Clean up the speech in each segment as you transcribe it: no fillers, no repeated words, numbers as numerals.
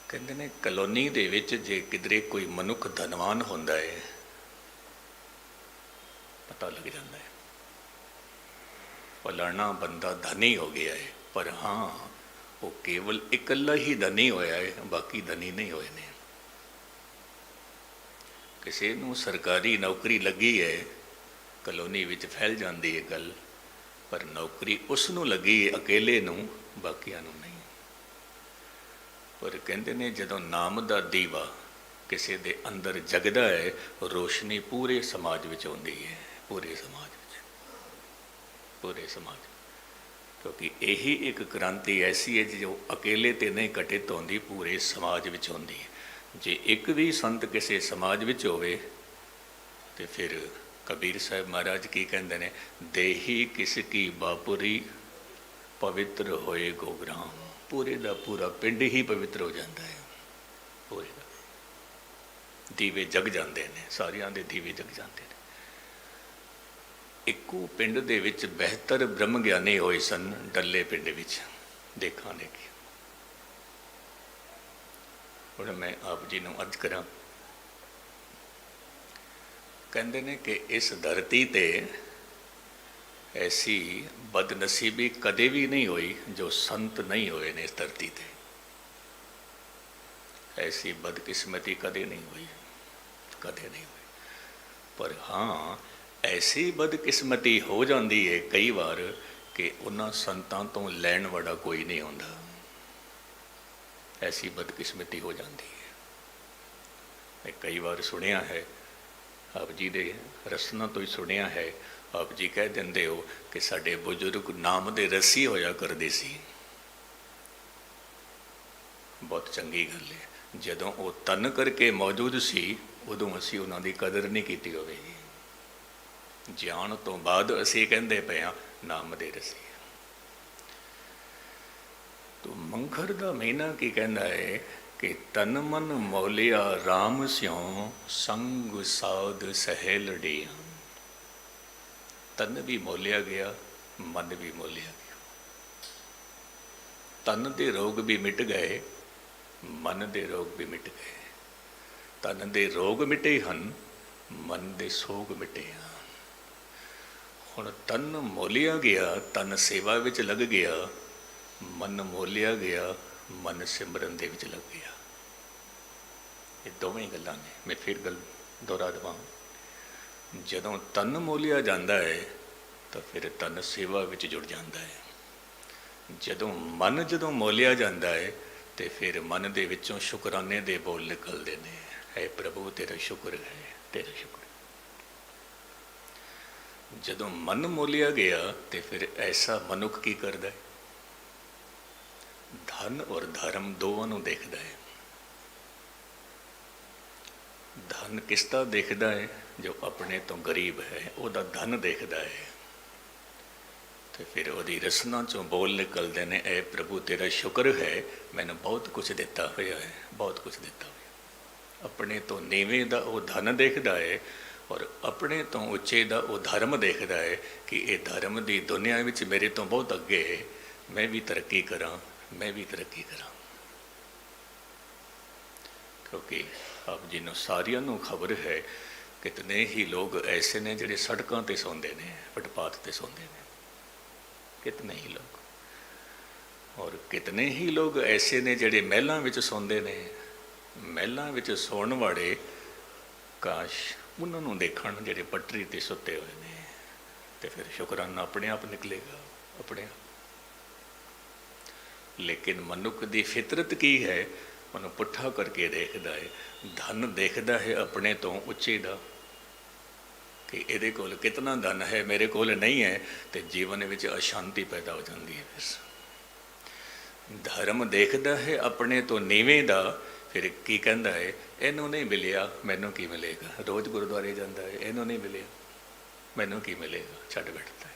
ਕਹਿੰਦੇ ਨੇ ਕਲੋਨੀ ਦੇ ਵਿੱਚ ਜੇ ਕਿਧਰੇ ਕੋਈ ਮਨੁੱਖ ਧਨਵਾਨ ਹੁੰਦਾ ਹੈ ਪਤਾ ਲੱਗ ਜਾਂਦਾ ਹੈ ਫਲਾਣਾ ਬੰਦਾ ਧਨੀ ਹੋ ਗਿਆ ਹੈ। ਪਰ ਹਾਂ ਉਹ ਕੇਵਲ ਇਕੱਲਾ ਹੀ ਧਨੀ ਹੋਇਆ ਹੈ, ਬਾਕੀ ਧਨੀ ਨਹੀਂ ਹੋਏ ਨੇ। ਕਿਸੇ ਨੂੰ ਸਰਕਾਰੀ ਨੌਕਰੀ ਲੱਗੀ ਹੈ, ਕਲੋਨੀ ਵਿੱਚ ਫੈਲ ਜਾਂਦੀ ਹੈ ਗੱਲ, ਪਰ ਨੌਕਰੀ ਉਸ ਨੂੰ ਲੱਗੀ ਹੈ ਅਕੇਲੇ ਨੂੰ, ਬਾਕੀਆਂ ਨੂੰ ਨਹੀਂ। ਪਰ ਕਹਿੰਦੇ ਨੇ ਜਦੋਂ ਨਾਮ ਦਾ ਦੀਵਾ ਕਿਸੇ ਦੇ ਅੰਦਰ ਜਗਦਾ ਹੈ, ਰੋਸ਼ਨੀ ਪੂਰੇ ਸਮਾਜ ਵਿੱਚ ਆਉਂਦੀ ਹੈ, ਪੂਰੇ ਸਮਾਜ ਵਿੱਚ, ਪੂਰੇ ਸਮਾਜ। ਕਿਉਂਕਿ ਇਹੀ ਇੱਕ ਕ੍ਰਾਂਤੀ ਐਸੀ ਹੈ ਜੋ ਅਕੇਲੇ ਤੇ ਨਹੀਂ ਘਟਿਤ ਹੁੰਦੀ, ਪੂਰੇ ਸਮਾਜ ਵਿੱਚ ਹੁੰਦੀ ਹੈ। ਜੇ ਇੱਕ ਵੀ ਸੰਤ ਕਿਸੇ ਸਮਾਜ ਵਿੱਚ ਹੋਵੇ ਤੇ ਫਿਰ ਕਬੀਰ ਸਾਹਿਬ ਮਹਾਰਾਜ ਕੀ ਕਹਿੰਦੇ ਨੇ, ਦੇਹੀ ਕਿਸ ਕੀ ਬਾਪੁਰੀ ਪਵਿੱਤਰ ਹੋਏ ਗੋਗਰਾਮ। ਪੂਰੇ ਦਾ ਪੂਰਾ ਪਿੰਡ ਹੀ ਪਵਿੱਤਰ ਹੋ ਜਾਂਦਾ ਹੈ, ਪੂਰੇ ਦਾ। ਦੀਵੇ ਜਗ ਜਾਂਦੇ ਨੇ, ਸਾਰਿਆਂ ਦੇ ਦੀਵੇ ਜਗ ਜਾਂਦੇ ਨੇ। ਇੱਕੋ ਪਿੰਡ ਦੇ ਵਿੱਚ ਬਿਹਤਰ ਬ੍ਰਹਮ ਗਿਆਨੀ ਹੋਏ ਸਨ, ਡੱਲੇ ਪਿੰਡ ਵਿੱਚ, ਦੇਖਾਂ ਦੇਖੀ। ਹੁਣ ਮੈਂ ਆਪ ਜੀ ਨੂੰ ਅਰਜ਼ ਕਰਾਂ, ਕਹਿੰਦੇ ਨੇ ਕਿ ਇਸ ਧਰਤੀ ਤੇ ਐਸੀ ਬਦਨਸੀਬੀ ਕਦੇ ਵੀ ਨਹੀਂ ਹੋਈ ਜੋ ਸੰਤ ਨਹੀਂ ਹੋਏ ਨੇ। ਇਸ ਧਰਤੀ ਤੇ ਐਸੀ ਬਦਕਿਸਮਤੀ ਕਦੇ ਨਹੀਂ ਹੋਈ, ਕਦੇ ਨਹੀਂ ਹੋਈ। ਪਰ ਹਾਂ ਐਸੀ ਬਦਕਿਸਮਤੀ ਹੋ ਜਾਂਦੀ ਹੈ ਕਈ ਵਾਰ ਕਿ ਉਹਨਾਂ ਸੰਤਾਂ ਤੋਂ ਲੈਣ ਵਾਲਾ ਕੋਈ ਨਹੀਂ ਹੁੰਦਾ। ਐਸੀ ਬਦਕਿਸਮਤੀ ਹੋ ਜਾਂਦੀ ਹੈ। ਮੈਂ ਕਈ ਵਾਰ ਸੁਣਿਆ ਹੈ, ਆਪ ਜੀ ਦੇ ਰਸਨਾਂ ਤੋਂ ਹੀ ਸੁਣਿਆ ਹੈ। ਆਪ ਜੀ ਕਹਿ ਦਿੰਦੇ ਹੋ ਕਿ ਸਾਡੇ ਬਜ਼ੁਰਗ ਨਾਮ ਦੇ ਰਸੀ ਹੋਇਆ ਕਰਦੇ ਸੀ। ਬਹੁਤ ਚੰਗੀ ਗੱਲ ਹੈ। ਜਦੋਂ ਉਹ ਤਨ ਕਰਕੇ ਮੌਜੂਦ ਸੀ, ਉਦੋਂ ਅਸੀਂ ਉਹਨਾਂ ਦੀ ਕਦਰ ਨਹੀਂ ਕੀਤੀ ਹੋਵੇਗੀ। ਜਾਣ ਤੋਂ ਬਾਅਦ ਅਸੀਂ ਕਹਿੰਦੇ ਪਏ ਹਾਂ ਨਾਮ ਦੇ ਰਸੀ। ਤੋ ਮੰਗਰ ਦਾ ਮਹੀਨਾ ਕੀ ਕਹਿੰਦਾ ਹੈ ਕਿ ਤਨ ਮਨ ਮੌਲਿਆ ਰਾਮ ਸਿਉ ਸੰਗ ਸਾਧ ਸਹੇਲੜੀ। ਤਨ ਵੀ ਮੋਲਿਆ ਗਿਆ, ਮਨ ਵੀ ਮੋਲਿਆ ਗਿਆ। ਤਨ ਦੇ ਰੋਗ ਵੀ ਮਿਟ ਗਏ, ਮਨ ਦੇ ਰੋਗ ਵੀ ਮਿਟ ਗਏ। ਤਨ ਦੇ ਰੋਗ ਮਿਟੇ ਹਨ, ਮਨ ਦੇ ਸੋਗ ਮਿਟੇ ਹਨ। ਹੁਣ ਤਨ ਮੋਲਿਆ ਗਿਆ, ਤਨ ਸੇਵਾ ਵਿੱਚ ਲੱਗ ਗਿਆ, ਮਨ ਮੋਲਿਆ ਗਿਆ, ਮਨ ਸਿਮਰਨ ਦੇ ਵਿੱਚ ਲੱਗ ਗਿਆ। ਇਹ ਦੋਵੇਂ ਗੱਲਾਂ ਨੇ। ਮੈਂ ਫਿਰ ਗੱਲ ਦੁਹਰਾ ਦੇਵਾਂ, ਜਦੋਂ ਤਨ ਮੋਲਿਆ ਜਾਂਦਾ ਹੈ ਤਾਂ ਫਿਰ ਤਨ ਸੇਵਾ ਵਿੱਚ ਜੁੜ ਜਾਂਦਾ ਹੈ। ਜਦੋਂ ਮੋਲਿਆ ਜਾਂਦਾ ਹੈ ਤੇ ਫਿਰ ਮਨ ਦੇ ਵਿੱਚੋਂ ਸ਼ੁਕਰਾਨੇ ਦੇ ਬੋਲ ਨਿਕਲਦੇ ਨੇ, ਹੈ ਪ੍ਰਭੂ ਤੇਰਾ ਸ਼ੁਕਰ ਹੈ, ਤੇਰਾ ਸ਼ੁਕਰ। ਜਦੋਂ ਮਨ ਮੋਲਿਆ ਗਿਆ ਤੇ ਫਿਰ ਐਸਾ ਮਨੁੱਖ ਕੀ ਕਰਦਾ ਹੈ, ਧਨ ਔਰ ਧਰਮ ਦੋਵਾਂ ਨੂੰ ਦੇਖਦਾ ਹੈ। ਧਨ ਕਿਸ ਦਾ ਦੇਖਦਾ ਹੈ, ਜੋ ਆਪਣੇ ਤੋਂ ਗਰੀਬ ਹੈ ਉਹਦਾ ਧਨ ਦੇਖਦਾ ਹੈ। ਤੇ ਫਿਰ ਉਹਦੀ ਰਸਨਾ ਚੋਂ ਬੋਲ ਨਿਕਲਦੇ ਨੇ, ਐ ਪ੍ਰਭੂ ਤੇਰਾ ਸ਼ੁਕਰ ਹੈ, ਮੈਨੂੰ ਬਹੁਤ ਕੁਝ ਦਿੱਤਾ ਹੋਇਆ ਹੈ, ਬਹੁਤ ਕੁਝ ਦਿੱਤਾ ਹੋਇਆ। ਆਪਣੇ ਤੋਂ ਨੀਵੇਂ ਦਾ ਉਹ ਧਨ ਦੇਖਦਾ ਹੈ ਔਰ ਆਪਣੇ ਤੋਂ ਉੱਚੇ ਦਾ ਉਹ ਧਰਮ ਦੇਖਦਾ ਹੈ ਕਿ ਇਹ ਧਰਮ ਦੀ ਦੁਨੀਆ ਵਿੱਚ ਮੇਰੇ ਤੋਂ ਬਹੁਤ ਅੱਗੇ ਹੈ, ਮੈਂ ਵੀ ਤਰੱਕੀ ਕਰਾਂ, ਮੈਂ ਵੀ ਤਰੱਕੀ ਕਰਾਂ। ਕਿਉਂਕਿ ਆਪ ਜੀ ਨੂੰ ਸਾਰਿਆਂ ਨੂੰ ਖਬਰ ਹੈ, ਕਿਤਨੇ ਹੀ ਲੋਕ ਐਸੇ ਨੇ ਜਿਹੜੇ ਸੜਕਾਂ 'ਤੇ ਸੌਂਦੇ ਨੇ, ਫੁੱਟਪਾਥ 'ਤੇ ਸੌਂਦੇ ਨੇ, ਕਿਤਨੇ ਹੀ ਲੋਕ। ਔਰ ਕਿਤਨੇ ਹੀ ਲੋਕ ਐਸੇ ਨੇ ਜਿਹੜੇ ਮਹਿਲਾਂ ਵਿੱਚ ਸੌਂਦੇ ਨੇ। ਮਹਿਲਾਂ ਵਿੱਚ ਸੌਣ ਵਾਲੇ ਕਾਸ਼ ਉਹਨਾਂ ਨੂੰ ਦੇਖਣ ਜਿਹੜੇ ਪੱਟਰੀ 'ਤੇ ਸੁੱਤੇ ਹੋਏ ਨੇ, ਤੇ ਫਿਰ ਸ਼ੁਕਰਾਨਾ ਆਪਣੇ ਆਪ ਨਿਕਲੇਗਾ, ਆਪਣੇ ਆਪ। ਲੇਕਿਨ ਮਨੁੱਖ ਦੀ ਫਿਤਰਤ ਕੀ ਹੈ, ਉਹਨੂੰ ਪੁੱਠਾ ਕਰਕੇ ਦੇਖਦਾ ਹੈ। ਧਨ ਦੇਖਦਾ ਹੈ ਆਪਣੇ ਤੋਂ ਉੱਚੇ ਦਾ, ਕਿ ਇਹਦੇ ਕੋਲ ਕਿਤਨਾ ਧਨ ਹੈ, ਮੇਰੇ ਕੋਲ ਨਹੀਂ ਹੈ, ਤੇ ਜੀਵਨ ਵਿੱਚ ਅਸ਼ਾਂਤੀ ਪੈਦਾ ਹੋ ਜਾਂਦੀ ਹੈ। ਧਰਮ ਦੇਖਦਾ ਹੈ ਆਪਣੇ ਤੋਂ ਨੀਵੇਂ ਦਾ, ਫਿਰ ਕੀ ਕਹਿੰਦਾ ਹੈ, ਇਹਨੂੰ ਨਹੀਂ ਮਿਲਿਆ ਮੈਨੂੰ ਕੀ ਮਿਲੇਗਾ। ਰੋਜ਼ ਗੁਰਦੁਆਰੇ ਜਾਂਦਾ ਹੈ, ਇਹਨੂੰ ਨਹੀਂ ਮਿਲਿਆ ਮੈਨੂੰ ਕੀ ਮਿਲੇਗਾ, ਛੱਡ ਬੈਠਦਾ ਹੈ।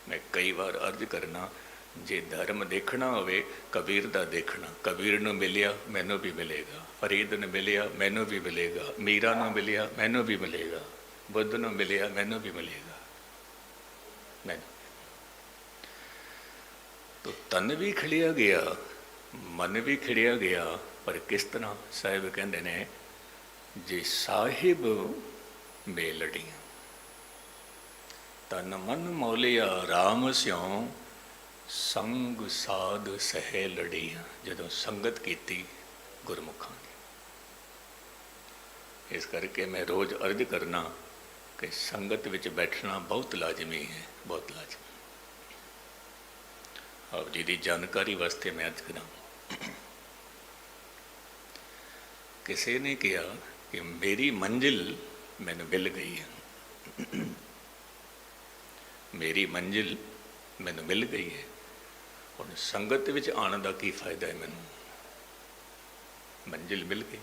ਮੈਂ ਕਈ ਵਾਰ ਅਰਜ਼ ਕਰਨਾ, ਜੇ ਧਰਮ ਦੇਖਣਾ ਹੋਵੇ ਕਬੀਰ ਦਾ ਦੇਖਣਾ। ਕਬੀਰ ਨੂੰ ਮਿਲਿਆ ਮੈਨੂੰ ਵੀ ਮਿਲੇਗਾ, ਫਰੀਦ ਨੂੰ ਮਿਲਿਆ ਮੈਨੂੰ ਵੀ ਮਿਲੇਗਾ, ਮੀਰਾ ਨੂੰ ਮਿਲਿਆ ਮੈਨੂੰ ਵੀ ਮਿਲੇਗਾ, ਬੁੱਧ ਨੂੰ ਮਿਲਿਆ ਮੈਨੂੰ ਵੀ ਮਿਲੇਗਾ, ਮੈਨੂੰ। ਤੋ ਤਨ ਵੀ ਖਿਲਿਆ ਗਿਆ, ਮਨ ਵੀ ਖਿੜਿਆ ਗਿਆ, ਪਰ ਕਿਸ ਤਰ੍ਹਾਂ? ਸਾਹਿਬ ਕਹਿੰਦੇ ਨੇ, ਜੇ ਸਾਹਿਬ ਮੇਲੜੀਆਂ ਤਨ ਮਨ ਮੌਲਿਆ ਰਾਮ ਸਿਉ, ਸੰਗ ਸਾਧ ਸਹਿ ਲੜੀਆਂ। ਜਦੋਂ ਸੰਗਤ ਕੀਤੀ ਗੁਰਮੁਖਾਂ ਦੀ। ਇਸ ਕਰਕੇ ਮੈਂ ਰੋਜ਼ ਅਰਜ਼ ਕਰਨਾ ਕਿ ਸੰਗਤ ਵਿੱਚ ਬੈਠਣਾ ਬਹੁਤ ਲਾਜ਼ਮੀ ਹੈ, ਬਹੁਤ ਲਾਜ਼ਮੀ। ਆਪ ਜੀ ਦੀ ਜਾਣਕਾਰੀ ਵਾਸਤੇ ਮੈਂ ਅੱਜ ਕਰਾਂ, ਕਿਸੇ ਨੇ ਕਿਹਾ ਕਿ ਮੇਰੀ ਮੰਜ਼ਿਲ ਮੈਨੂੰ ਮਿਲ ਗਈ ਹੈ, ਮੇਰੀ ਮੰਜ਼ਿਲ ਮੈਨੂੰ ਮਿਲ ਗਈ ਹੈ, ਹੁਣ ਸੰਗਤ ਵਿੱਚ ਆਉਣ ਦਾ ਕੀ ਫਾਇਦਾ ਹੈ? ਮੈਨੂੰ ਮੰਜ਼ਿਲ ਮਿਲ ਗਈ।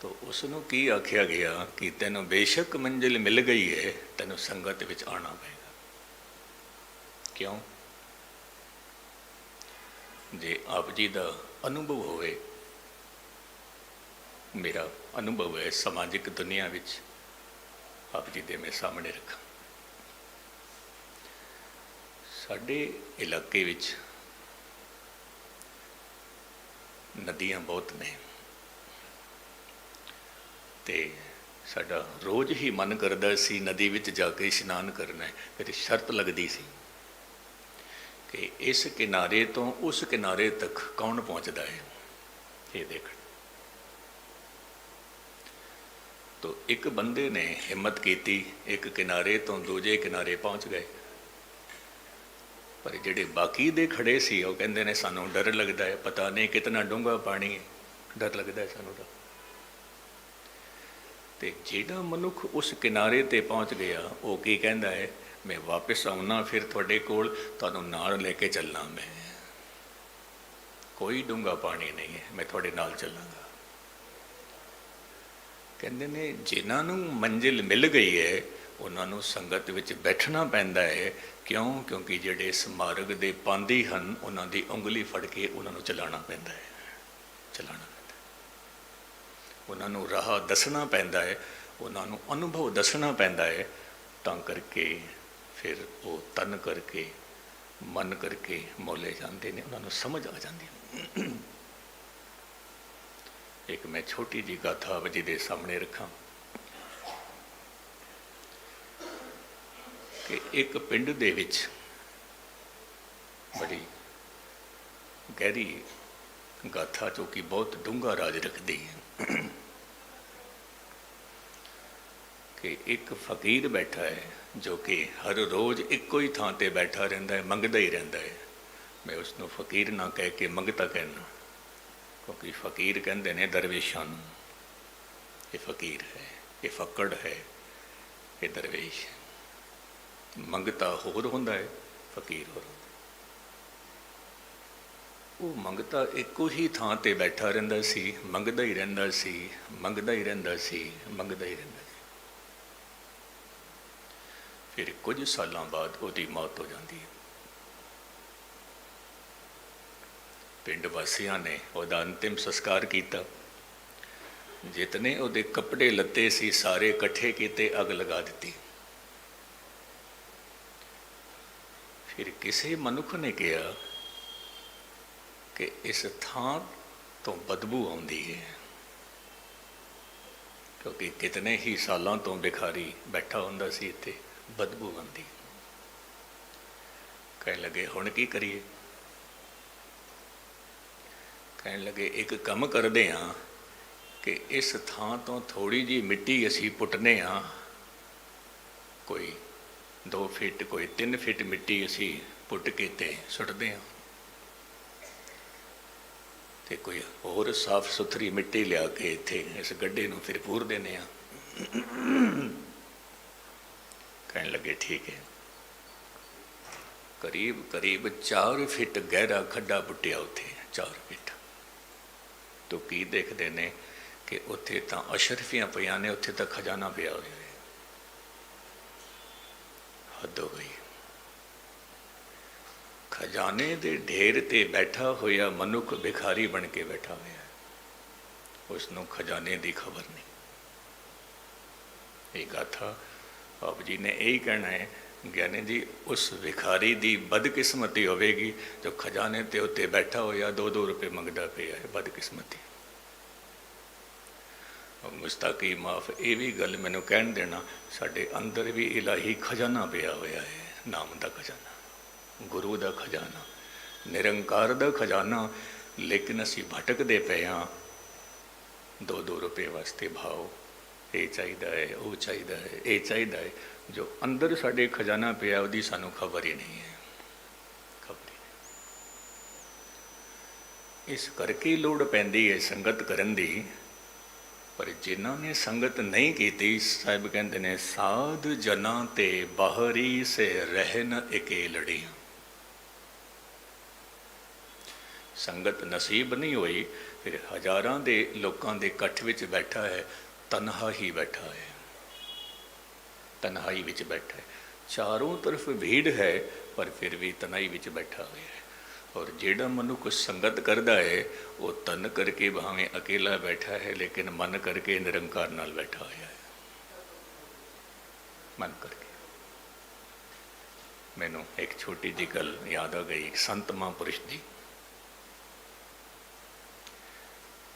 ਤਾਂ ਉਸ ਨੂੰ ਕੀ ਆਖਿਆ ਗਿਆ ਕਿ ਤੈਨੂੰ ਬੇਸ਼ੱਕ ਮੰਜ਼ਿਲ ਮਿਲ ਗਈ ਹੈ, ਤੈਨੂੰ ਸੰਗਤ ਵਿੱਚ ਆਉਣਾ ਪਏਗਾ। ਕਿਉਂ? ਜੇ ਆਪ ਜੀ ਦਾ ਅਨੁਭਵ ਹੋਵੇ, ਮੇਰਾ ਅਨੁਭਵ ਹੈ ਸਮਾਜਿਕ ਦੁਨੀਆ ਵਿੱਚ, ਆਪ ਜੀ ਦੇ ਮੈਂ ਸਾਹਮਣੇ ਰੱਖਾਂ। ਸਾਡੇ ਇਲਾਕੇ ਵਿੱਚ ਨਦੀਆਂ ਬਹੁਤ ਨੇ, ਤੇ ਸਾਡਾ ਰੋਜ਼ ਹੀ ਮਨ ਕਰਦਾ ਸੀ ਨਦੀ ਵਿੱਚ ਜਾ ਕੇ ਇਸ਼ਨਾਨ ਕਰਨਾ ਹੈ। ਫਿਰ ਸ਼ਰਤ ਲੱਗਦੀ ਸੀ ਕਿ ਇਸ ਕਿਨਾਰੇ ਤੋਂ ਉਸ ਕਿਨਾਰੇ ਤੱਕ ਕੌਣ ਪਹੁੰਚਦਾ ਹੈ, ਇਹ ਦੇਖਣ। ਤੋ ਇੱਕ ਬੰਦੇ ਨੇ ਹਿੰਮਤ ਕੀਤੀ, ਇੱਕ ਕਿਨਾਰੇ ਤੋਂ ਦੂਜੇ ਕਿਨਾਰੇ ਪਹੁੰਚ ਗਏ। ਪਰ ਜਿਹੜੇ ਬਾਕੀ ਦੇ ਖੜੇ ਸੀ ਉਹ ਕਹਿੰਦੇ ਨੇ ਸਾਨੂੰ ਡਰ ਲੱਗਦਾ ਹੈ, ਪਤਾ ਨਹੀਂ ਕਿਤਨਾ ਡੂੰਘਾ ਪਾਣੀ ਹੈ, ਡਰ ਲੱਗਦਾ ਹੈ ਸਾਨੂੰ ਤਾਂ। ਤੇ ਜਿਹੜਾ ਮਨੁੱਖ ਉਸ ਕਿਨਾਰੇ ਤੇ ਪਹੁੰਚ ਗਿਆ, ਉਹ ਕੀ ਕਹਿੰਦਾ ਹੈ? ਮੈਂ ਵਾਪਸ ਆਉਣਾ ਫਿਰ ਤੁਹਾਡੇ ਕੋਲ, ਤੁਹਾਨੂੰ ਨਾਲ ਲੈ ਕੇ ਚੱਲਣਾ, ਮੈਂ ਕੋਈ ਡੂੰਘਾ ਪਾਣੀ ਨਹੀਂ ਹੈ, ਮੈਂ ਤੁਹਾਡੇ ਨਾਲ ਚੱਲਾਂਗਾ। ਕਹਿੰਦੇ ਨੇ ਜਿਨ੍ਹਾਂ ਨੂੰ ਮੰਜ਼ਿਲ ਮਿਲ ਗਈ ਹੈ ਉਹਨਾਂ ਨੂੰ ਸੰਗਤ ਵਿੱਚ ਬੈਠਣਾ ਪੈਂਦਾ ਹੈ। ਕਿਉਂ? ਕਿਉਂਕਿ ਜਿਹੜੇ ਇਸ ਮਾਰਗ ਦੇ ਪਾਂਧੀ ਹਨ ਉਹਨਾਂ ਦੀ ਉਂਗਲੀ ਫੜ ਕੇ ਉਹਨਾਂ ਨੂੰ ਚਲਾਉਣਾ ਪੈਂਦਾ ਹੈ, ਚਲਾਉਣਾ ਪੈਂਦਾ, ਉਹਨਾਂ ਨੂੰ ਰਾਹ ਦੱਸਣਾ ਪੈਂਦਾ ਹੈ, ਉਹਨਾਂ ਨੂੰ ਅਨੁਭਵ ਦੱਸਣਾ ਪੈਂਦਾ ਹੈ। ਤਾਂ ਕਰਕੇ ਫਿਰ ਉਹ ਤਨ ਕਰਕੇ ਮਨ ਕਰਕੇ ਮੋਲੇ ਜਾਂਦੇ ਨੇ, ਉਹਨਾਂ ਨੂੰ ਸਮਝ ਆ ਜਾਂਦੀ ਹੈ। ਇੱਕ ਮੈਂ ਛੋਟੀ ਜਿਹੀ ਗਾਥਾ ਆਪ ਜੀ ਦੇ ਸਾਹਮਣੇ ਰੱਖਾਂ ਕਿ ਇੱਕ ਪਿੰਡ ਦੇ ਵਿੱਚ ਬੜੀ ਗਹਿਰੀ ਗਾਥਾ ਜੋ ਕਿ ਬਹੁਤ ਡੂੰਘਾ ਰਾਜ ਰੱਖਦੀ ਹੈ ਕਿ ਇੱਕ ਫਕੀਰ ਬੈਠਾ ਹੈ ਜੋ ਕਿ ਹਰ ਰੋਜ਼ ਇੱਕੋ ਹੀ ਥਾਂ 'ਤੇ ਬੈਠਾ ਰਹਿੰਦਾ ਹੈ, ਮੰਗਦਾ ਹੀ ਰਹਿੰਦਾ ਹੈ। ਮੈਂ ਉਸ ਨੂੰ ਫਕੀਰ ਨਾ ਕਹਿ ਕੇ ਮੰਗਤਾ ਕਹਿਣਾ, ਕਿਉਂਕਿ ਫਕੀਰ ਕਹਿੰਦੇ ਨੇ ਦਰਵੇਸ਼ਾਂ ਨੂੰ। ਇਹ ਫਕੀਰ ਹੈ, ਇਹ ਫੱਕੜ ਹੈ, ਇਹ ਦਰਵੇਸ਼ ਹੈ। ਮੰਗਤਾ ਹੋਰ ਹੁੰਦਾ ਹੈ, ਫਕੀਰ ਹੋਰ ਹੁੰਦਾ। ਉਹ ਮੰਗਤਾ ਇੱਕੋ ਹੀ ਥਾਂ 'ਤੇ ਬੈਠਾ ਰਹਿੰਦਾ ਸੀ, ਮੰਗਦਾ ਹੀ ਰਹਿੰਦਾ ਸੀ, ਮੰਗਦਾ ਹੀ ਰਹਿੰਦਾ ਸੀ, ਮੰਗਦਾ ਹੀ ਰਹਿੰਦਾ ਸੀ। ਫਿਰ ਕੁਝ ਸਾਲਾਂ ਬਾਅਦ ਉਹਦੀ ਮੌਤ ਹੋ ਜਾਂਦੀ ਹੈ। ਪਿੰਡ ਵਾਸੀਆਂ ਨੇ ਉਹਦਾ ਅੰਤਿਮ ਸੰਸਕਾਰ ਕੀਤਾ। ਜਿਤਨੇ ਉਹਦੇ ਕੱਪੜੇ ਲੱਤੇ ਸੀ ਸਾਰੇ ਇਕੱਠੇ ਕੀਤੇ, ਅੱਗ ਲਗਾ ਦਿੱਤੀ। ਫਿਰ ਕਿਸੇ ਮਨੁੱਖ ਨੇ ਕਿਹਾ ਕਿ ਇਸ ਥਾਂ ਤੋਂ ਬਦਬੂ ਆਉਂਦੀ ਹੈ, ਕਿਉਂਕਿ ਕਿਤਨੇ ਹੀ ਸਾਲਾਂ ਤੋਂ ਭਿਖਾਰੀ ਬੈਠਾ ਹੁੰਦਾ ਸੀ ਇੱਥੇ, ਬਦਬੂ ਆਉਂਦੀ। ਕਹਿਣ ਲੱਗੇ ਹੁਣ ਕੀ ਕਰੀਏ? ਕਹਿਣ ਲੱਗੇ ਇੱਕ ਕੰਮ ਕਰਦੇ ਹਾਂ ਕਿ ਇਸ ਥਾਂ ਤੋਂ ਥੋੜ੍ਹੀ ਜਿਹੀ ਮਿੱਟੀ ਅਸੀਂ ਪੁੱਟਨੇ ਹਾਂ, ਕੋਈ 2 ਫਿੱਟ ਕੋਈ 3 ਫਿੱਟ ਮਿੱਟੀ ਅਸੀਂ ਪੁੱਟ ਕੇ ਤੇ ਸੁੱਟਦੇ ਹਾਂ, ਤੇ ਕੋਈ ਹੋਰ ਸਾਫ ਸੁਥਰੀ ਮਿੱਟੀ ਲਿਆ ਕੇ ਇੱਥੇ ਇਸ ਗੱਡੇ ਨੂੰ ਫਿਰ ਪੂਰ ਦਿੰਦੇ ਹਾਂ। ਕਹਿਣ ਲੱਗੇ ਠੀਕ ਹੈ। ਕਰੀਬ ਕਰੀਬ 4 ਫਿੱਟ ਗਹਿਰਾ ਖੱਡਾ ਪੁੱਟਿਆ ਉੱਥੇ, 4 ਫਿੱਟ। ਤੋਂ ਕੀ ਦੇਖਦੇ ਨੇ ਕਿ ਉੱਥੇ ਤਾਂ ਅਸ਼ਰਫੀਆਂ ਪਈਆਂ ਨੇ, ਉੱਥੇ ਤਾਂ ਖਜ਼ਾਨਾ ਪਿਆ ਹੋਇਆ ਹੈ। ਹੱਦ ਹੋ ਗਈ। ਖਜ਼ਾਨੇ ਦੇ ਢੇਰ ਤੇ ਬੈਠਾ ਹੋਇਆ ਮਨੁੱਖ ਭਿਖਾਰੀ ਬਣ ਕੇ ਬੈਠਾ ਹੋਇਆ ਹੈ, ਉਸ ਨੂੰ ਖਜ਼ਾਨੇ ਦੀ ਖਬਰ ਨਹੀਂ। ਇਹ ਗਾਥਾ ਆਪ ਜੀ ਨੇ ਇਹੀ ਕਹਿਣਾ ਹੈ ਗਿਆਨੀ ਜੀ ਉਸ ਵਿਖਾਰੀ ਦੀ ਬਦਕਿਸਮਤੀ ਹੋਵੇਗੀ ਜੋ ਖਜ਼ਾਨੇ ਤੇ ਉੱਤੇ ਬੈਠਾ ਹੋਇਆ 2-2 ਰੁਪਏ ਮੰਗਦਾ ਪਿਆ ਹੈ, ਬਦਕਿਸਮਤੀ। ਮੁਸਤਾਕੀ ਮਾਫ, ਇਹ ਵੀ ਗੱਲ ਮੈਨੂੰ ਕਹਿਣ ਦੇਣਾ, ਸਾਡੇ ਅੰਦਰ ਵੀ ਇਲਾਹੀ ਖਜ਼ਾਨਾ ਪਿਆ ਹੋਇਆ ਹੈ, ਨਾਮ ਦਾ ਖਜ਼ਾਨਾ, ਗੁਰੂ ਦਾ ਖਜ਼ਾਨਾ, ਨਿਰੰਕਾਰ ਦਾ ਖਜ਼ਾਨਾ। ਲੇਕਿਨ ਅਸੀਂ ਭਟਕਦੇ ਪਏ ਹਾਂ 2-2 ਰੁਪਏ ਵਾਸਤੇ। ਭਾਵ ਇਹ ਚਾਹੀਦਾ ਹੈ, ਉਹ ਚਾਹੀਦਾ ਹੈ, ਇਹ ਚਾਹੀਦਾ ਹੈ। ਜੋ ਅੰਦਰ ਸਾਡੇ ਖਜ਼ਾਨਾ ਪਿਆ ਉਹਦੀ ਸਾਨੂੰ ਖਬਰ ਹੀ ਨਹੀਂ ਹੈ, ਖਬਰ ਹੀ ਨਹੀਂ। ਇਸ ਕਰਕੇ ਲੋੜ ਪੈਂਦੀ ਹੈ ਸੰਗਤ ਕਰਨ ਦੀ। ਪਰ ਜਿਨ੍ਹਾਂ ਨੇ ਸੰਗਤ ਨਹੀਂ ਕੀਤੀ, ਸਾਹਿਬ ਕਹਿੰਦੇ ਨੇ ਸਾਧ ਜਨਾਂ ਤੇ ਬਾਹਰੀ ਸੇ ਰਹਿਨ ਇਕੇਲੜੀਆਂ। ਸੰਗਤ ਨਸੀਬ ਨਹੀਂ ਹੋਈ, ਫਿਰ ਹਜ਼ਾਰਾਂ ਦੇ ਲੋਕਾਂ ਦੇ ਇਕੱਠ ਵਿੱਚ ਬੈਠਾ ਹੈ, ਤਨਹਾ ਹੀ ਬੈਠਾ ਹੈ, ਤਨਹਾਈ ਵਿੱਚ ਬੈਠਾ ਹੈ। ਚਾਰੋਂ ਤਰਫ ਭੀੜ ਹੈ ਪਰ ਫਿਰ ਵੀ ਤਨਾਈ ਵਿੱਚ ਬੈਠਾ ਹੋਇਆ ਹੈ। ਔਰ ਜਿਹੜਾ ਮਨੁੱਖ ਸੰਗਤ ਕਰਦਾ ਹੈ ਉਹ ਤਨ ਕਰਕੇ ਭਾਵੇਂ ਅਕੇਲਾ ਬੈਠਾ ਹੈ, ਲੇਕਿਨ ਮਨ ਕਰਕੇ ਨਿਰੰਕਾਰ ਨਾਲ ਬੈਠਾ ਹੋਇਆ ਹੈ, ਮਨ ਕਰਕੇ। ਮੈਨੂੰ ਇੱਕ ਛੋਟੀ ਜਿਹੀ ਗੱਲ ਯਾਦ ਆ ਗਈ, ਇੱਕ ਸੰਤ ਮਹਾਂਪੁਰਸ਼ ਦੀ।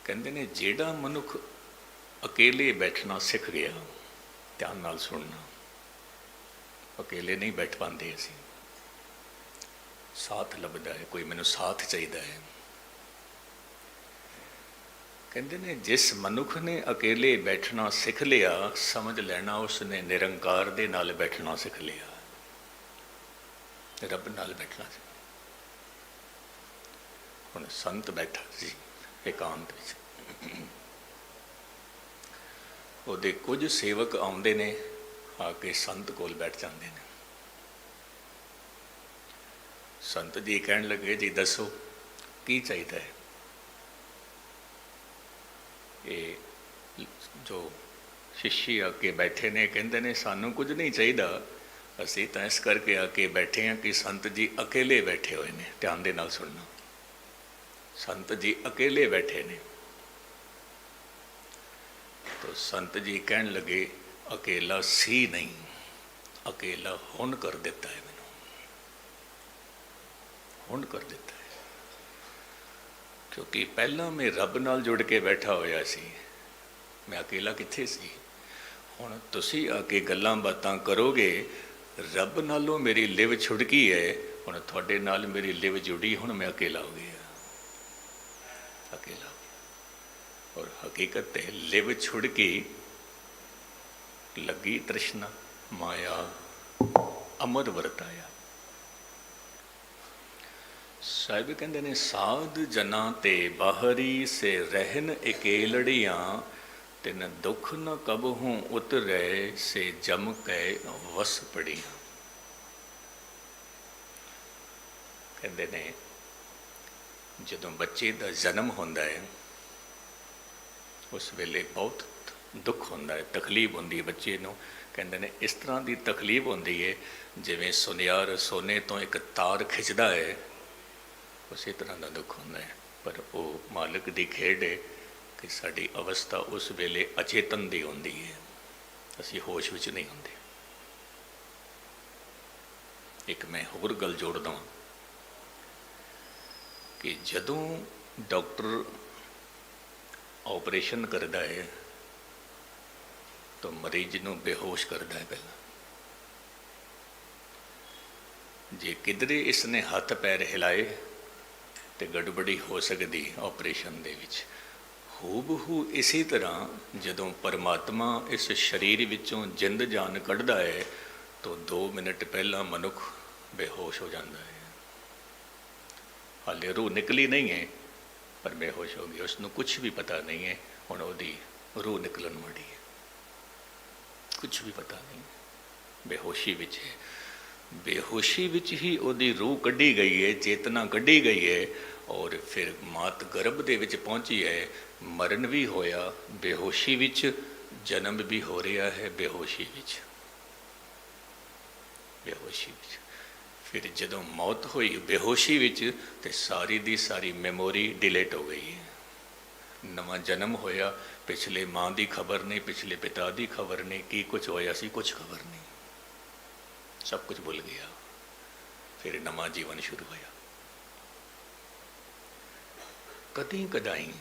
ਕਹਿੰਦੇ ਨੇ ਜਿਹੜਾ ਮਨੁੱਖ ਅਕੇਲੇ ਬੈਠਣਾ ਸਿੱਖ ਗਿਆ, ਧਿਆਨ ਨਾਲ ਸੁਣਨਾ, ਅਕੇਲੇ ਨਹੀਂ ਬੈਠ ਪਾਉਂਦੇ ਅਸੀਂ, ਸਾਥ ਲੱਭਦਾ ਹੈ, ਕੋਈ ਮੈਨੂੰ ਸਾਥ ਚਾਹੀਦਾ ਹੈ। ਕਹਿੰਦੇ ਨੇ ਜਿਸ ਮਨੁੱਖ ਨੇ ਅਕੇਲੇ ਬੈਠਣਾ ਸਿੱਖ ਲਿਆ, ਸਮਝ ਲੈਣਾ ਉਸਨੇ ਨਿਰੰਕਾਰ ਦੇ ਨਾਲ ਬੈਠਣਾ ਸਿੱਖ ਲਿਆ, ਰੱਬ ਨਾਲ ਬੈਠਣਾ ਸੀ। ਹੁਣ ਸੰਤ ਬੈਠਾ ਸੀ ਇਕਾਂਤ ਵਿੱਚ, ਉਹਦੇ ਕੁਝ ਸੇਵਕ ਆਉਂਦੇ ਨੇ, ਆ ਕੇ ਸੰਤ ਕੋਲ ਬੈਠ ਜਾਂਦੇ ਨੇ। ਸੰਤ ਜੀ ਕਹਿਣ ਲੱਗੇ, ਜੀ ਦੱਸੋ ਕੀ ਚਾਹੀਦਾ ਹੈ? ਇਹ ਜੋ ਸ਼ਿਸ਼ੀ ਆ ਕੇ ਬੈਠੇ ਨੇ ਕਹਿੰਦੇ ਨੇ ਸਾਨੂੰ ਕੁਝ ਨਹੀਂ ਚਾਹੀਦਾ, ਅਸੀਂ ਤਾਂ ਇਸ ਕਰਕੇ ਆ ਕੇ ਬੈਠੇ ਹਾਂ ਕਿ ਸੰਤ ਜੀ ਅਕੇਲੇ ਬੈਠੇ ਹੋਏ ਨੇ। ਧਿਆਨ ਦੇ ਨਾਲ ਸੁਣਨਾ, ਸੰਤ ਜੀ ਅਕੇਲੇ ਬੈਠੇ ਨੇ। तो संत जी कहन लगे अकेला सी नहीं, अकेला हुण कर देता है, मैनू हुण कर देता है। क्योंकि पहला मैं रब नाल जुड़ के बैठा होया सी, मैं अकेला कित्थे सी। हुण तुसी आके गल्लां बातां करोगे, रब नालों मेरी लिव छुड़की है, हुण तुहाडे नाल मेरी लिव जुड़ी, हुण मैं अकेला हो गया, अकेला। और हकीकत है लिव छुड़की लगी तृष्णा माया अमर वरताया। साहिब कहते ने साध जना ते बाहरी से रहन इकेलड़ियाँ, तिन दुख न कबहूँ उतरे से जम कै वस पड़ियाँ। कहते ने जदों बच्चे का जन्म होंदा है उस वेले बहुत दुख होंदा है, तकलीफ होंदी है बच्चे नूं। कहंदे ने इस तरह की तकलीफ होंदी है जिवें सुनियार सोने तो एक तार खिंचदा है, उसी तरह का दुख होंदा है। पर वो मालिक की खेड है कि साडी अवस्था उस वेले अचेतन दी होंदी है, असीं होश विच नहीं होंदे। एक मैं होर गल जोड़ दवां कि जदों डॉक्टर ऑपरेशन करता है तो मरीज नूं बेहोश करता है पहला। जे किधरे इसने हथ पैर हिलाए तो गड़बड़ी हो सकती ऑपरेशन दे विच। हूबहू इसी तरह जदों परमात्मा इस शरीर विचों जिंद जान कढ़दा है तो 2 मिनट पहला मनुख बेहोश हो जाता है। हाले रूह निकली नहीं है पर बेहोश हो गया, उसनों कुछ भी पता नहीं है, हुण उहदी रूह निकलन वाली है, कुछ भी पता नहीं, बेहोशी विच है। बेहोशी विच ही उहदी रूह कढ़ी गई है, चेतना कढ़ी गई है, और फिर मात गर्भ दे विच पहुंची है। मरण भी होया बेहोशी विच, जन्म भी हो रहा है बेहोशी विच, बेहोशी विच। फिर जदों मौत हुई बेहोशी विच ते सारी दी सारी मैमोरी डिलीट हो गई है। नवा जन्म होया, पिछले माँ की खबर नहीं, पिछले पिता की खबर नहीं, की कुछ होया सी कुछ खबर नहीं, सब कुछ भुल गया, फिर नवा जीवन शुरू होया। कदी कदाई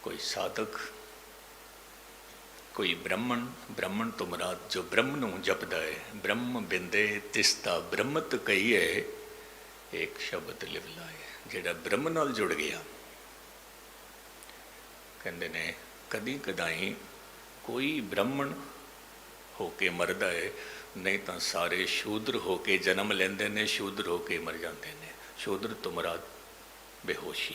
कोई साधक, कोई ब्राह्मण, ब्राह्मण तो मुराद जो ब्रह्म नूं जपदा है, ब्रह्म बिंदे तिसता ब्रह्मत कहीए, एक शब्द लिव लाए, जिहड़ा ब्रह्म नाल जुड़ गया। कहंदे ने कदी कदाई कोई ब्राह्मण होके मरदा है, नहीं तो सारे शूद्र होके जन्म लेंदे ने, शूद्र होके मर जाते हैं। शूद्र तो मुराद बेहोशी।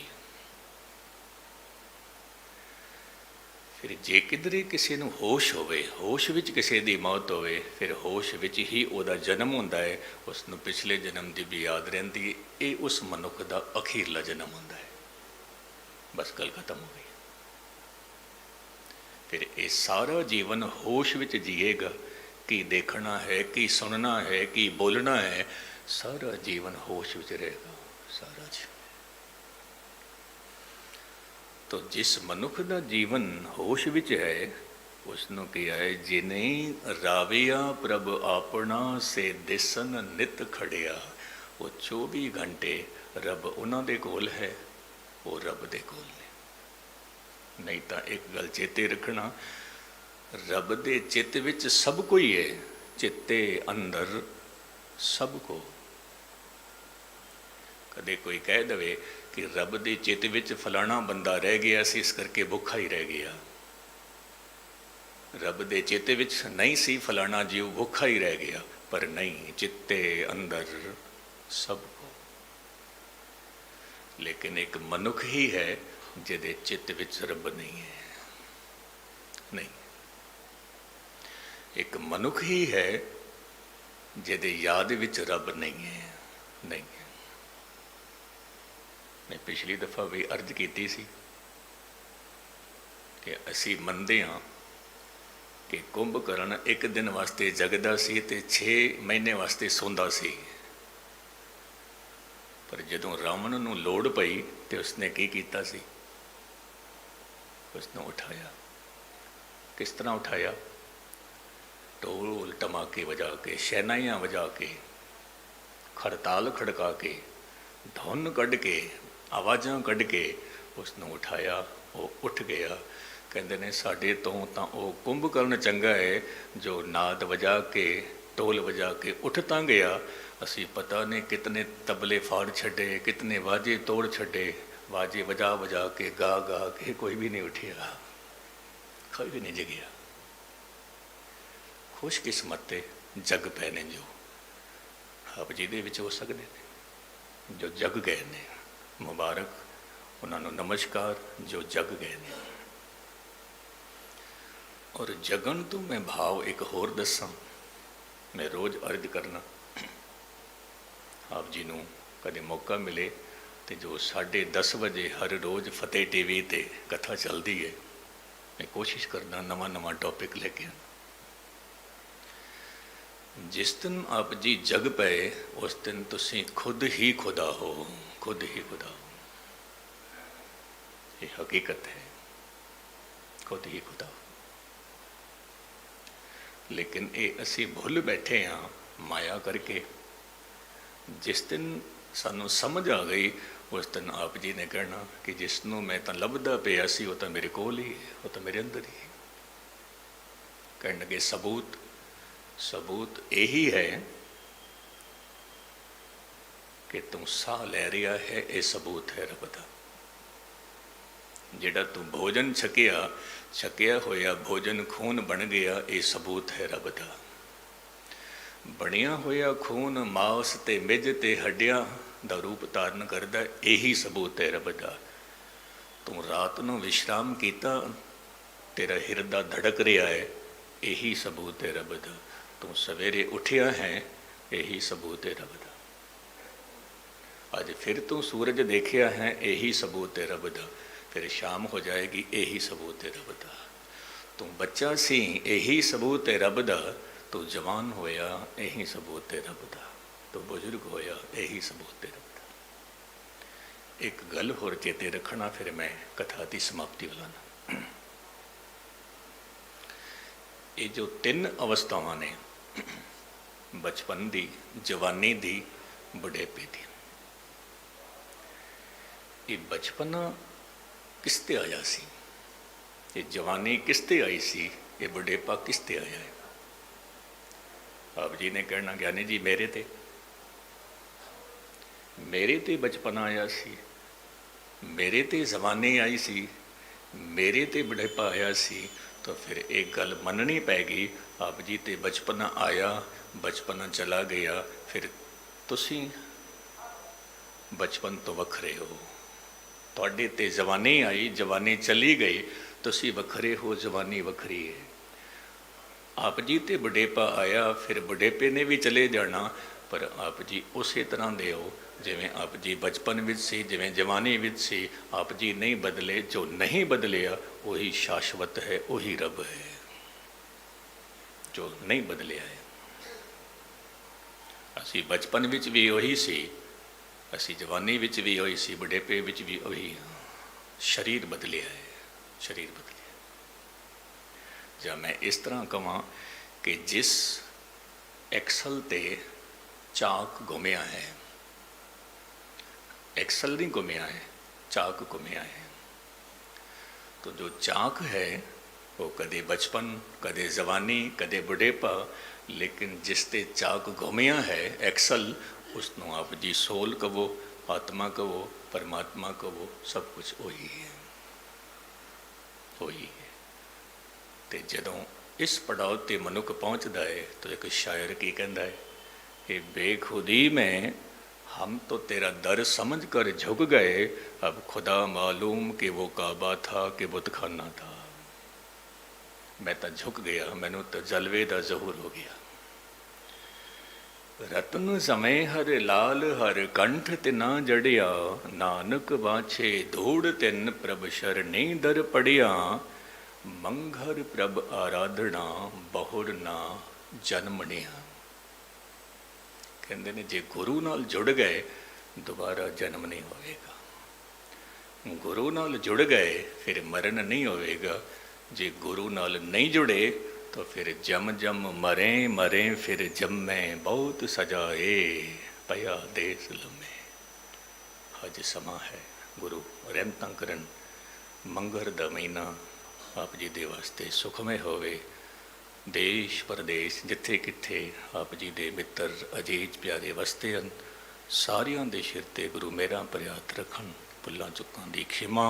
फिर जे किधरे किसी नूं होश होवे, होश विच किसी दी मौत होवे, फिर होश विच ही उहदा जन्म हुंदा है, उसनूं पिछले जन्म दी भी याद रहिंदी है, ये उस मनुख दा अखीरला जन्म हुंदा है। बस गल खत्म हो गई। फिर ये सारा जीवन होश विच जिएगा, की देखना है, की सुनना है, की बोलना है, सारा जीवन होश विच रहेगा, सारा जीवन। तो जिस मनुख का जीवन होश विच है, उसनों किया है, जिन्हें राविया प्रभ आपना से दिसन नित खड़िया, वो 24 घंटे रब उन्होंने कोल है, वो रब दे कोल ने। नहीं तो एक गल चेते रखना, रब दे चित्त विच सब कोई है, चित्ते अंदर सब को। कदे कोई कह दे कि रब दे चित्त विच फलाना बंदा रह गया सी, इस करके भुखा ही रह गया। रब दे चित्त विच नहीं सी फलाना जीव, भुखा ही रह गया। पर नहीं, चित्ते अंदर सबको। लेकिन एक मनुख ही है जिहदे चित्त विच रब नहीं है। नहीं, एक मनुख ही है जिहदे याद विच रब नहीं है। नहीं, मैं पिछली दफ़ा भी अर्ज की सी कि असी मनते हाँ कि कुंभकर्ण एक दिन वास्ते जगदा सी ते 6 महीने वास्ते सोंदा सी। पर जदों रावण नूं लोड़ पई तो उसने की कीता सी? उसने उठाया। किस तरह उठाया? ढोल टमाके वजा के, शहनाइयाँ वजा के, खड़ताल खड़का के, धुन कढ़ के, आवाज़ां कढ़ के उसनों उठाया। वो उठ गया। कहते ने साढ़े तो वो कुंभकर्ण चंगा है जो नाद वजा के, ढोल वजा के उठ तां गया। असी पता नहीं कितने तबले फाड़ छड़े, कितने वाजे तोड़ छड़े, वाजे वजा वजा के, गा गा के, कोई भी नहीं उठिया, कोई भी नहीं जगिया। खुशकिस्मत जग पै ने जो आप जिहदे विच हो सकते हैं, जो जग गए ने, मुबारक उन्होंने, नमस्कार जो जग गए ने। और जगन तो मैं भाव एक होर दसा, मैं रोज़ अर्ज करना आप जी नूं कदे मौका मिले तो जो 10:30 बजे हर रोज़ फतेह टीवी ते कथा चलती है, मैं कोशिश करना नवा नवा टॉपिक लेके। जिस दिन आप जी जग पे, उस दिन तुसी खुद ही खुदा हो, खुद ही खुदा हो। ये हकीकत है, खुद ही खुदा हो। लेकिन ये असी भुल बैठे हाँ माया करके। जिस दिन सानू समझ आ गई, उस दिन आप जी ने कहना कि जिसनों मैं तो लभदा पिया सी, वो तो मेरे कोल ही है, वो तो मेरे अंदर ही है। कहने लगे सबूत, सबूत यही है कि तू साह लै रहा है, ये सबूत है रब दा। जिहड़ा तू भोजन छकिया, छकिया होया भोजन खून बन गया, ये सबूत है रब दा। बनिया होया खून मांस ते मिज ते हड्डियां दा रूप धारण करदा, यही सबूत है रब दा। तू रात नूं विश्राम कीता, तेरा हिरदा धड़क रहा है, यही सबूत है रब दा। तू सवेरे उठिया है, यही सबूत है रब दा। अज फिर तू सूरज देखिया है, यही सबूत है रब दा। फिर शाम हो जाएगी, यही सबूत है रब दा। तू बच्चा सी, यही सबूत है रब दा। तू जवान होया, यही सबूत है रब दा। तू बुजुर्ग होया, यही सबूत है रब दा। एक गल होर चेते रखना, फिर मैं कथा की समाप्ति बुलाना। ਇਹ ਜੋ ਤਿੰਨ ਅਵਸਥਾਵਾਂ ਨੇ, ਬਚਪਨ ਦੀ, ਜਵਾਨੀ ਦੀ, ਬੁਢੇਪੇ ਦੀ, ਇਹ ਬਚਪਨ ਕਿਸ ਤੇ ਆਇਆ ਸੀ, ਇਹ ਜਵਾਨੀ ਕਿਸ ਤੇ ਆਈ ਸੀ, ਇਹ ਬੁਢੇਪਾ ਕਿਸ ਤੇ ਆਇਆ ਹੈ? ਆਪ ਜੀ ਨੇ ਕਹਿਣਾ ਗਿਆਨੀ ਜੀ ਮੇਰੇ ਤੇ ਬਚਪਨ ਆਇਆ ਸੀ, ਮੇਰੇ ਤੇ ਜਵਾਨੀ ਆਈ ਸੀ, ਮੇਰੇ ਤੇ ਬੁਢੇਪਾ ਆਇਆ ਸੀ, ਤਾਂ ਫਿਰ ਇੱਕ ਗੱਲ ਮੰਨਣੀ ਪੈਗੀ, ਆਪ ਜੀ ਤੇ ਬਚਪਨ ਆਇਆ, ਬਚਪਨ ਚਲਾ ਗਿਆ, ਫਿਰ ਤੁਸੀਂ ਬਚਪਨ ਤੋਂ ਵੱਖਰੇ ਹੋ। ਤੁਹਾਡੇ ਤੇ ਜਵਾਨੀ ਆਈ, ਜਵਾਨੀ ਚਲੀ ਗਈ, ਤੁਸੀਂ ਵੱਖਰੇ ਹੋ, ਜਵਾਨੀ ਵੱਖਰੀ ਹੈ। ਆਪ ਜੀ ਤੇ ਬੁਢੇਪਾ ਆਇਆ, ਫਿਰ ਬੁਢੇਪੇ ਨੇ ਵੀ ਚਲੇ ਜਾਣਾ, ਪਰ ਆਪ ਜੀ ਉਸੇ ਤਰ੍ਹਾਂ ਦੇ ਹੋ ਜਿਵੇਂ ਆਪ ਜੀ ਬਚਪਨ ਵਿੱਚ ਸੀ, ਜਿਵੇਂ ਜਵਾਨੀ ਵਿੱਚ ਸੀ। ਆਪ ਜੀ ਨਹੀਂ ਬਦਲੇ, ਜੋ ਨਹੀਂ ਬਦਲਿਆ ਉਹੀ ਸ਼ਾਸ਼ਵਤ ਹੈ, ਉਹੀ ਰੱਬ ਹੈ, ਜੋ ਨਹੀਂ ਬਦਲਿਆ ਹੈ। ਅਸੀਂ ਬਚਪਨ ਵਿੱਚ ਵੀ ਉਹੀ ਸੀ, ਅਸੀਂ ਜਵਾਨੀ ਵਿੱਚ ਵੀ ਉਹੀ ਸੀ, ਬੁਢੇਪੇ ਵਿੱਚ ਵੀ ਉਹੀ। ਸਰੀਰ ਬਦਲਿਆ ਹੈ, ਸਰੀਰ ਬਦਲਿਆ। ਜਾਂ ਮੈਂ ਇਸ ਤਰ੍ਹਾਂ ਕਹਾਂ ਕਿ ਜਿਸ ਐਕਸਲ ਤੇ ਚਾਕ ਘੁੰਮਿਆ ਹੈ, एक्सल नहीं घूमिया है, चाक घूमिया है। तो जो चाक है वो कदे बचपन, कदे जवानी, कदे बुढ़ेपा, लेकिन जिसते चाक घूमिया है एक्सल, उसनों आप जी सोल कहो, आत्मा कहो, परमात्मा कहो, सब कुछ वही है, वही है। तो जदों इस पड़ाव ते मनुख पहुँचता है तो एक शायर की कहता है, ये बेखुदी में हम तो तेरा दर समझ कर झुक गए, अब खुदा मालूम कि वो काबा था कि बुतखाना था। मैं तो झुक गया, मैनू तो जलवे दा ज़हूर हो गया। रतन समय हर लाल हर कंठ तिना जड़िया, नानक बाछे धूड़ तिन प्रभ शरणी दर पड़िया, मंघर प्रभ आराधना बहुर ना जन्मणिया। कहते हैं जे गुरु नाल जुड़ गए दोबारा जन्म नहीं होएगा, गुरु नाल जुड़ गए फिर मरण नहीं होएगा। जे गुरु नाल नहीं जुड़े तो फिर जम जम मरे, मरे फिर जम्मे बहुत सजाए, पया देस लम्हे। अज समा है गुरु रहमतां करन, मंगर दा महीना आप जी दे वास्ते सुखमय होवे। देश परदेश जिथे किथे आप जी दे मित्र अजीज प्यारे वसते हैं, सारियां दे सिर ते गुरु मेहरां भरे हत्थ रखन, भुल्लां चुक्कां दी खिमा।